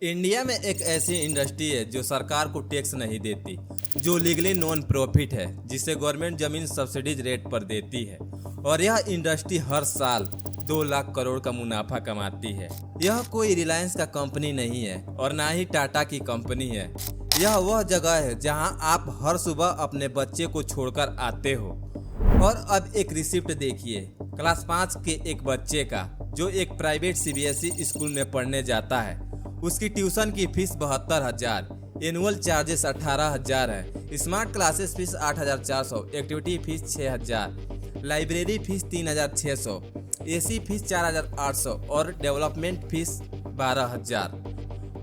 India में एक ऐसी इंडस्ट्री है जो सरकार को टैक्स नहीं देती, जो लीगली नॉन प्रॉफिट है, जिसे गवर्नमेंट जमीन सब्सिडीज रेट पर देती है और यह इंडस्ट्री हर साल 2 लाख करोड़ का मुनाफा कमाती है। यह कोई रिलायंस का कंपनी नहीं है और ना ही टाटा की कंपनी है। यह वह जगह है जहां आप हर सुबह अपने बच्चे को छोड़कर आते हो। और अब एक रिसिप्ट देखिए, क्लास 5 के एक बच्चे का जो एक प्राइवेट सीबीएसई स्कूल में पढ़ने जाता है। उसकी ट्यूशन की फीस 72,000, एनुअल चार्जेस 18,000 है, smart classes fees 8,400, activity fees 6,000, library fees 3,600, AC fees 4,800 और डेवलपमेंट फीस 12,000।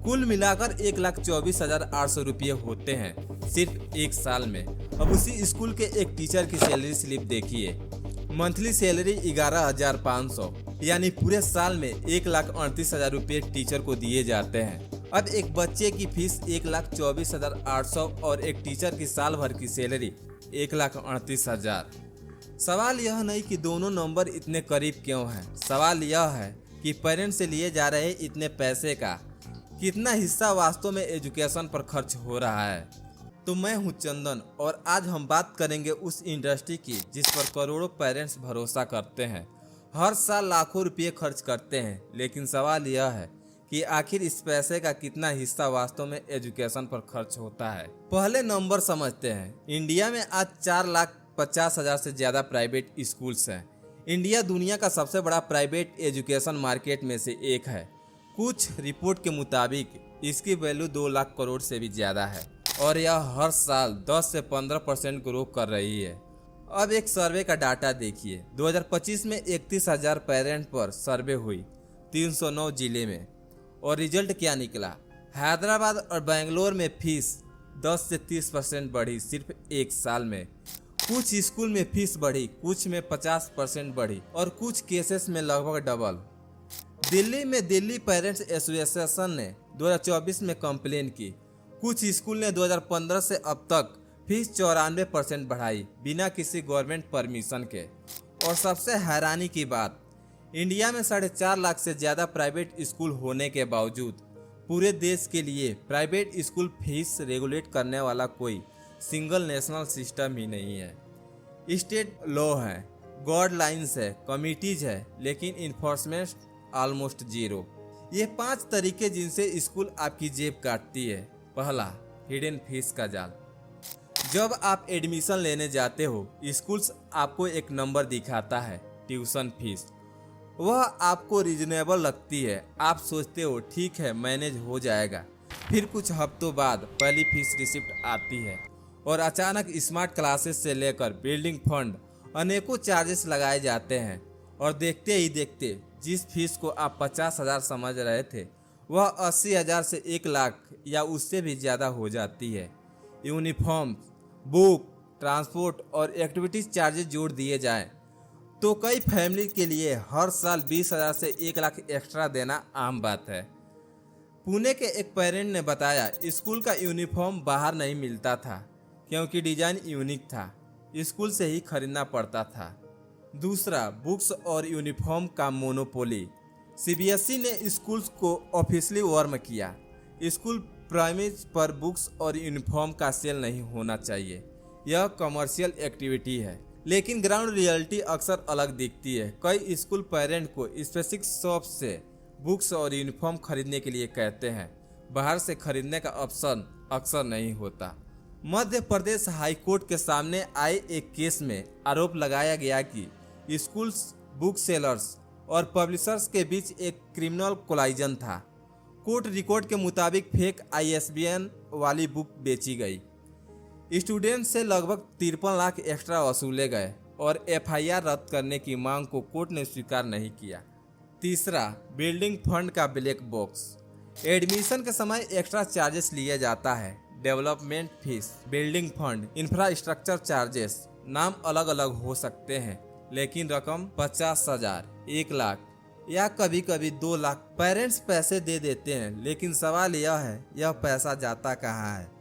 कुल मिलाकर 1,24,800 रुपये होते हैं सिर्फ एक साल में। अब उसी स्कूल के एक टीचर की सैलरी स्लिप देखिए, मंथली सैलरी 11,500, यानी पूरे साल में 1,38,000 रुपये टीचर को दिए जाते हैं। अब एक बच्चे की फीस 1,24,800 और एक टीचर की साल भर की सैलरी 1,38,000। सवाल यह नहीं कि दोनों नंबर इतने करीब क्यों हैं, सवाल यह है कि पेरेंट्स से लिए जा रहे इतने पैसे का कितना हिस्सा वास्तव में एजुकेशन पर खर्च हो रहा है। तो मैं हूं चंदन और आज हम बात करेंगे उस इंडस्ट्री की जिस पर करोड़ों पेरेंट्स भरोसा करते हैं, हर साल लाखों रुपये खर्च करते हैं, लेकिन सवाल यह है कि आखिर इस पैसे का कितना हिस्सा वास्तव में एजुकेशन पर खर्च होता है। पहले नंबर समझते हैं। इंडिया में आज 4,50,000 से ज़्यादा प्राइवेट स्कूल्स हैं। इंडिया दुनिया का सबसे बड़ा प्राइवेट एजुकेशन मार्केट में से एक है। कुछ रिपोर्ट के मुताबिक इसकी वैल्यू 2 लाख करोड़ से भी ज़्यादा है और यह हर साल 10 से 15% ग्रो कर रही है। अब एक सर्वे का डाटा देखिए। 2025 में 31,000 पेरेंट पर सर्वे हुई 309 जिले में, और रिजल्ट क्या निकला? हैदराबाद और बेंगलोर में फीस 10 से 30% बढ़ी सिर्फ एक साल में। कुछ स्कूल में फीस बढ़ी, कुछ में 50% बढ़ी और कुछ केसेस में लगभग डबल। दिल्ली में दिल्ली पेरेंट्स एसोसिएशन ने 2024 में कंप्लेन की। कुछ स्कूल ने 2015 से अब तक फीस 94% बढ़ाई बिना किसी गवर्नमेंट परमिशन के। और सबसे हैरानी की बात, इंडिया में 4.5 लाख से ज़्यादा प्राइवेट स्कूल होने के बावजूद पूरे देश के लिए प्राइवेट स्कूल फीस रेगुलेट करने वाला कोई सिंगल नेशनल सिस्टम ही नहीं है। स्टेट लॉ है, गाइडलाइंस है, कमिटीज है, लेकिन इन्फोर्समेंट ऑलमोस्ट जीरो। ये 5 तरीके जिनसे स्कूल आपकी जेब काटती है। पहला, हिडन फीस का जाल। जब आप एडमिशन लेने जाते हो, स्कूल्स आपको एक नंबर दिखाता है, ट्यूशन फीस। वह आपको रीजनेबल लगती है, आप सोचते हो ठीक है मैनेज हो जाएगा। फिर कुछ हफ्तों बाद पहली फीस रिसिप्ट आती है और अचानक स्मार्ट क्लासेस से लेकर बिल्डिंग फंड अनेकों चार्जेस लगाए जाते हैं और देखते ही देखते जिस फीस को आप 50,000 समझ रहे थे वह 80,000 से 1 लाख या उससे भी ज़्यादा हो जाती है। यूनिफॉर्म, बुक, ट्रांसपोर्ट और एक्टिविटीज चार्जेस जोड़ दिए जाएं तो कई फैमिली के लिए हर साल 20,000 से 1 लाख एक्स्ट्रा देना आम बात है। पुणे के एक पेरेंट ने बताया, स्कूल का यूनिफॉर्म बाहर नहीं मिलता था क्योंकि डिजाइन यूनिक था, स्कूल से ही खरीदना पड़ता था। दूसरा, बुक्स और यूनिफॉर्म का मोनोपोली। सीबीएसई ने स्कूल्स को ऑफिशियली वार्न किया, स्कूल प्राइमेज पर बुक्स और यूनिफॉर्म का सेल नहीं होना चाहिए, यह कमर्शियल एक्टिविटी है। लेकिन ग्राउंड रियलिटी अक्सर अलग दिखती है। कई स्कूल पेरेंट को स्पेसिफिक शॉप से बुक्स और यूनिफॉर्म खरीदने के लिए कहते हैं, बाहर से खरीदने का ऑप्शन अक्सर नहीं होता। मध्य प्रदेश हाई कोर्ट के सामने आए एक केस में आरोप लगाया गया कि स्कूल्स, बुक सेलर्स और पब्लिशर्स के बीच एक क्रिमिनल कोलाइजन था। कोर्ट रिकॉर्ड के मुताबिक फेक ISBN वाली बुक बेची गई, स्टूडेंट से लगभग 53 लाख एक्स्ट्रा वसूले गए और FIR रद्द करने की मांग को कोर्ट ने स्वीकार नहीं किया। तीसरा, बिल्डिंग फंड का ब्लैक बॉक्स। एडमिशन के समय एक्स्ट्रा चार्जेस लिया जाता है, development fees, building fund, infrastructure charges. नाम अलग अलग हो सकते हैं लेकिन रकम 50,000, 1 लाख या कभी कभी 2 लाख। पेरेंट्स पैसे दे देते हैं, लेकिन सवाल यह है यह पैसा जाता कहाँ है?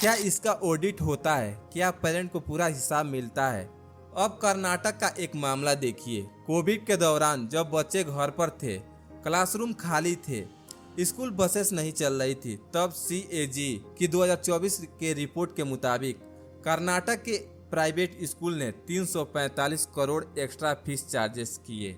क्या इसका ऑडिट होता है? क्या पेरेंट को पूरा हिसाब मिलता है? अब कर्नाटक का एक मामला देखिए। कोविड के दौरान जब बच्चे घर पर थे, क्लासरूम खाली थे, स्कूल बसेस नहीं चल रही थी। तब CAG की 2024 के रिपोर्ट के मुताबिक कर्नाटक के प्राइवेट स्कूल ने 345 करोड़ एक्स्ट्रा फीस चार्जेस किए,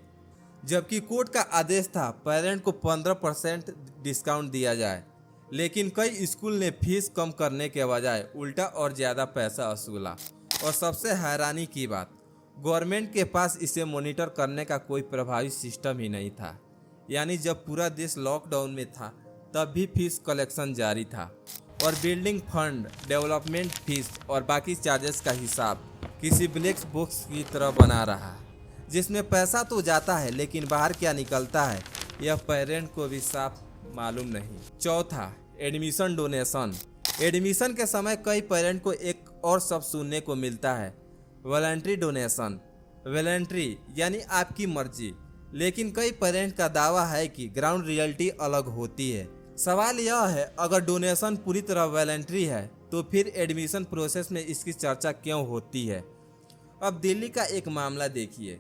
जबकि कोर्ट का आदेश था पेरेंट को 15% डिस्काउंट दिया जाए। लेकिन कई स्कूल ने फीस कम करने के बजाय उल्टा और ज़्यादा पैसा वसूला। और सबसे हैरानी की बात, गवर्नमेंट के पास इसे मॉनिटर करने का कोई प्रभावी सिस्टम ही नहीं था। यानी जब पूरा देश लॉकडाउन में था तब भी फीस कलेक्शन जारी था और बिल्डिंग फंड, डेवलपमेंट फीस और बाकी चार्जेस का हिसाब किसी ब्लैक बॉक्स की तरह बना रहा, जिसमें पैसा तो जाता है लेकिन बाहर क्या निकलता है यह पेरेंट को भी साफ मालूम नहीं। चौथा, एडमिशन डोनेशन। एडमिशन के समय कई पेरेंट को एक और शब्द सुनने को मिलता है, वॉलंटरी डोनेशन। वॉलंटरी यानी आपकी मर्जी, लेकिन कई पेरेंट का दावा है कि ग्राउंड रियलिटी अलग होती है। सवाल यह है, अगर डोनेशन पूरी तरह वॉलंटरी है तो फिर एडमिशन प्रोसेस में इसकी चर्चा क्यों होती है। अब दिल्ली का एक मामला देखिए।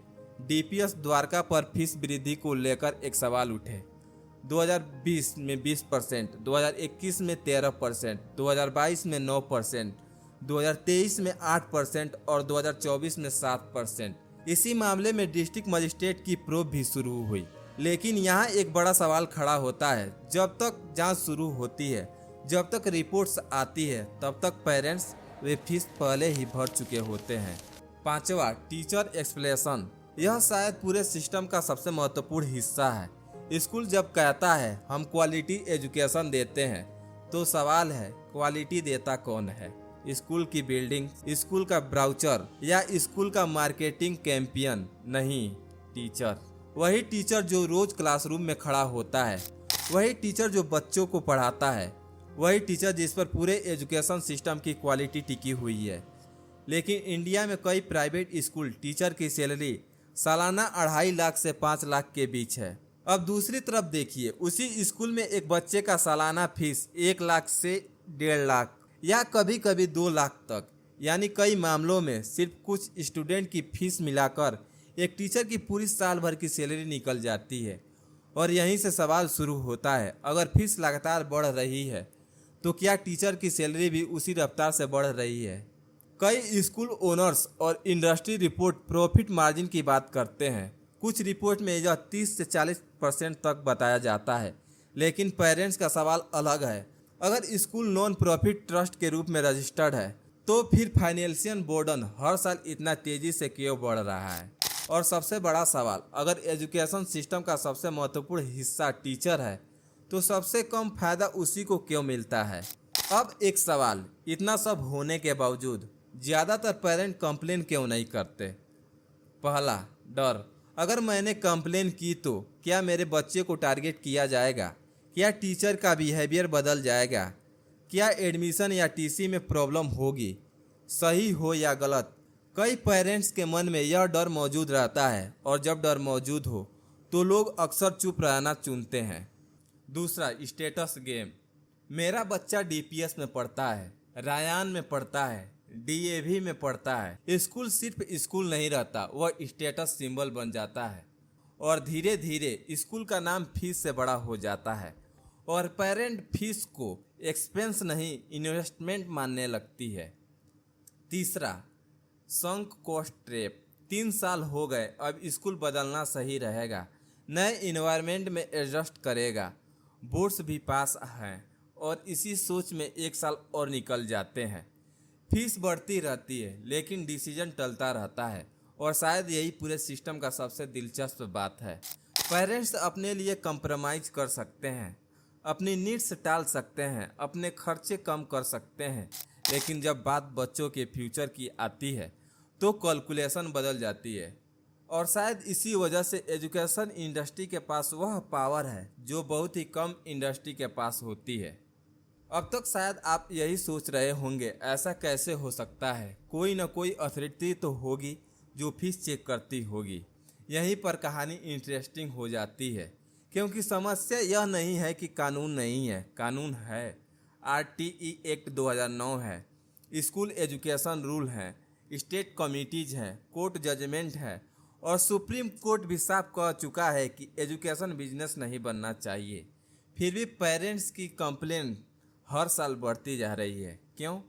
DPS द्वारका पर फीस वृद्धि को लेकर एक सवाल उठे। 2020 में 20%, 2021 में 13%, 2022 में 9%, 2023 में 8% और 2024 में 7%। इसी मामले में डिस्ट्रिक्ट मजिस्ट्रेट की प्रोब भी शुरू हुई। लेकिन यहाँ एक बड़ा सवाल खड़ा होता है, जब तक जांच शुरू होती है, जब तक रिपोर्ट्स आती है, तब तक पेरेंट्स वे फीस पहले ही भर चुके होते हैं। पांचवा, टीचर एक्सप्लेनेशन। यह शायद पूरे सिस्टम का सबसे महत्वपूर्ण हिस्सा है। स्कूल जब कहता है हम क्वालिटी एजुकेशन देते हैं, तो सवाल है क्वालिटी देता कौन है? स्कूल की बिल्डिंग, स्कूल का ब्राउचर या स्कूल का मार्केटिंग कैंपियन? नहीं, टीचर। वही टीचर जो रोज क्लासरूम में खड़ा होता है, वही टीचर जो बच्चों को पढ़ाता है, वही टीचर जिस पर पूरे एजुकेशन सिस्टम की क्वालिटी टिकी हुई है। लेकिन इंडिया में कई प्राइवेट स्कूल टीचर की सैलरी सालाना 2.5 लाख से 5 लाख के बीच है। अब दूसरी तरफ देखिए, उसी स्कूल में एक बच्चे का सालाना फीस 1 लाख से 1.5 लाख या कभी कभी 2 लाख तक। यानी कई मामलों में सिर्फ कुछ स्टूडेंट की फीस मिलाकर एक टीचर की पूरी साल भर की सैलरी निकल जाती है। और यहीं से सवाल शुरू होता है, अगर फीस लगातार बढ़ रही है तो क्या टीचर की सैलरी भी उसी रफ्तार से बढ़ रही है? कई स्कूल ओनर्स और इंडस्ट्री रिपोर्ट प्रॉफिट मार्जिन की बात करते हैं। कुछ रिपोर्ट में यह 30 से 40% तक बताया जाता है। लेकिन पेरेंट्स का सवाल अलग है। अगर स्कूल नॉन प्रॉफिट ट्रस्ट के रूप में रजिस्टर्ड है तो फिर फाइनेंशियल बर्डन हर साल इतना तेजी से क्यों बढ़ रहा है? और सबसे बड़ा सवाल, अगर एजुकेशन सिस्टम का सबसे महत्वपूर्ण हिस्सा टीचर है तो सबसे कम फायदा उसी को क्यों मिलता है? अब एक सवाल, इतना सब होने के बावजूद ज़्यादातर पेरेंट कंप्लेन क्यों नहीं करते? पहला, डर। अगर मैंने कंप्लेन की तो क्या मेरे बच्चे को टारगेट किया जाएगा? क्या टीचर का बिहेवियर बदल जाएगा? क्या एडमिशन या TC में प्रॉब्लम होगी? सही हो या गलत, कई पेरेंट्स के मन में यह डर मौजूद रहता है। और जब डर मौजूद हो तो लोग अक्सर चुप रहना चुनते हैं। दूसरा, स्टेटस गेम। मेरा बच्चा DPS में पढ़ता है, रायान में पढ़ता है, DAV में पढ़ता है। स्कूल सिर्फ स्कूल नहीं रहता, वह स्टेटस सिंबल बन जाता है। और धीरे धीरे स्कूल का नाम फीस से बड़ा हो जाता है और पेरेंट फीस को एक्सपेंस नहीं इन्वेस्टमेंट मानने लगती है। तीसरा, संक कॉस्ट ट्रैप। 3 साल हो गए, अब स्कूल बदलना सही रहेगा, नए इन्वायरमेंट में एडजस्ट करेगा, बोर्ड्स भी पास हैं और इसी सोच में 1 साल और निकल जाते हैं। फीस बढ़ती रहती है लेकिन डिसीजन टलता रहता है। और शायद यही पूरे सिस्टम का सबसे दिलचस्प बात है। पेरेंट्स अपने लिए कंप्रोमाइज़ कर सकते हैं, अपनी नीड्स टाल सकते हैं, अपने खर्चे कम कर सकते हैं, लेकिन जब बात बच्चों के फ्यूचर की आती है तो कैलकुलेशन बदल जाती है। और शायद इसी वजह से एजुकेशन इंडस्ट्री के पास वह पावर है जो बहुत ही कम इंडस्ट्री के पास होती है। अब तक शायद आप यही सोच रहे होंगे, ऐसा कैसे हो सकता है? कोई ना कोई अथॉरिटी तो होगी जो फीस चेक करती होगी। यहीं पर कहानी इंटरेस्टिंग हो जाती है, क्योंकि समस्या यह नहीं है कि कानून नहीं है, कानून है। RTE एक्ट 2009 है, स्कूल एजुकेशन रूल हैं, स्टेट कमिटीज हैं, कोर्ट जजमेंट है और सुप्रीम कोर्ट भी साफ कह चुका है कि एजुकेशन बिजनेस नहीं बनना चाहिए। फिर भी पेरेंट्स की कंप्लेन हर साल बढ़ती जा रही है। क्यों?